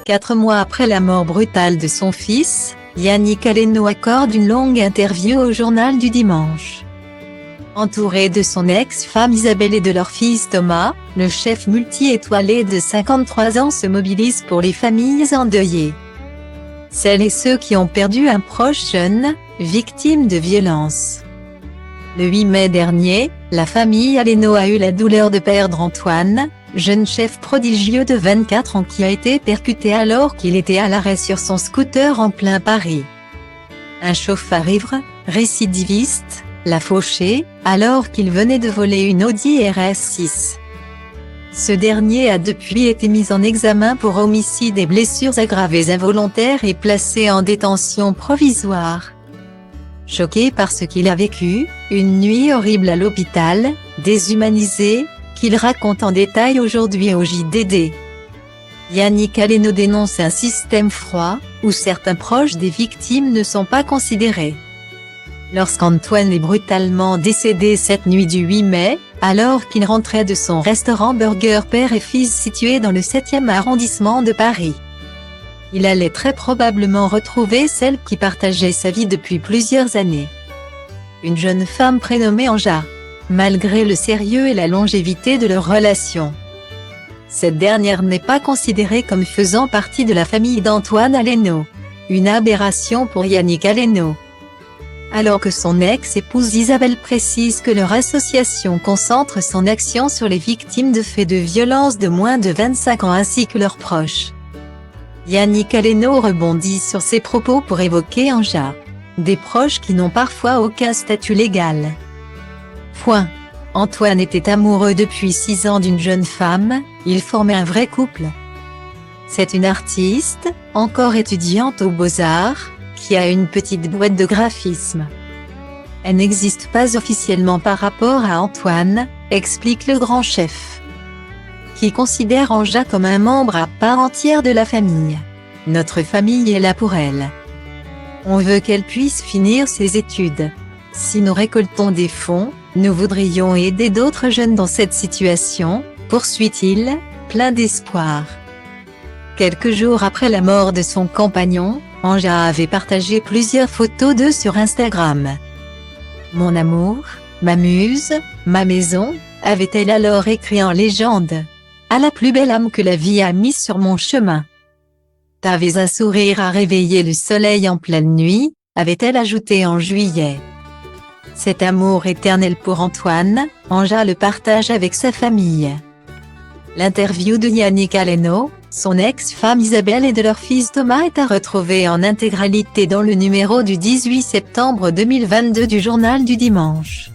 4 mois après la mort brutale de son fils, Yannick Aleno accorde une longue interview au Journal du Dimanche. Entouré de son ex-femme Isabelle et de leur fils Thomas, le chef multi-étoilé de 53 ans se mobilise pour les familles endeuillées. Celles et ceux qui ont perdu un proche jeune, victime de violences. Le 8 mai dernier, la famille Aleno a eu la douleur de perdre Antoine, jeune chef prodigieux de 24 ans qui a été percuté alors qu'il était à l'arrêt sur son scooter en plein Paris. Un chauffard ivre, récidiviste, l'a fauché, alors qu'il venait de voler une Audi RS6. Ce dernier a depuis été mis en examen pour homicide et blessures aggravées involontaires et placé en détention provisoire. Choqué par ce qu'il a vécu, une nuit horrible à l'hôpital, déshumanisé, qu'il raconte en détail aujourd'hui au JDD. Yannick Aleno dénonce un système froid, où certains proches des victimes ne sont pas considérés. Lorsqu'Antoine est brutalement décédé cette nuit du 8 mai, alors qu'il rentrait de son restaurant Burger père et fils situé dans le 7e arrondissement de Paris. Il allait très probablement retrouver celle qui partageait sa vie depuis plusieurs années. Une jeune femme prénommée Anja, malgré le sérieux et la longévité de leur relation. Cette dernière n'est pas considérée comme faisant partie de la famille d'Antoine Aleno. Une aberration pour Yannick Aleno. Alors que son ex-épouse Isabelle précise que leur association concentre son action sur les victimes de faits de violence de moins de 25 ans ainsi que leurs proches. Yannick Aleno rebondit sur ses propos pour évoquer Anja. Des proches qui n'ont parfois aucun statut légal. Antoine était amoureux depuis 6 ans d'une jeune femme, ils formaient un vrai couple. C'est une artiste, encore étudiante aux Beaux-Arts, qui a une petite boîte de graphisme. Elle n'existe pas officiellement par rapport à Antoine, explique le grand chef. Qui considère Anja comme un membre à part entière de la famille. Notre famille est là pour elle. On veut qu'elle puisse finir ses études. Si nous récoltons des fonds, nous voudrions aider d'autres jeunes dans cette situation, poursuit-il, plein d'espoir. Quelques jours après la mort de son compagnon, Anja avait partagé plusieurs photos d'eux sur Instagram. Mon amour, ma muse, ma maison, avait-elle alors écrit en légende. À la plus belle âme que la vie a mise sur mon chemin. T'avais un sourire à réveiller le soleil en pleine nuit, avait-elle ajouté en juillet. Cet amour éternel pour Antoine, Anja le partage avec sa famille. L'interview de Yannick Aleno, son ex-femme Isabelle et de leur fils Thomas est à retrouver en intégralité dans le numéro du 18 septembre 2022 du Journal du Dimanche.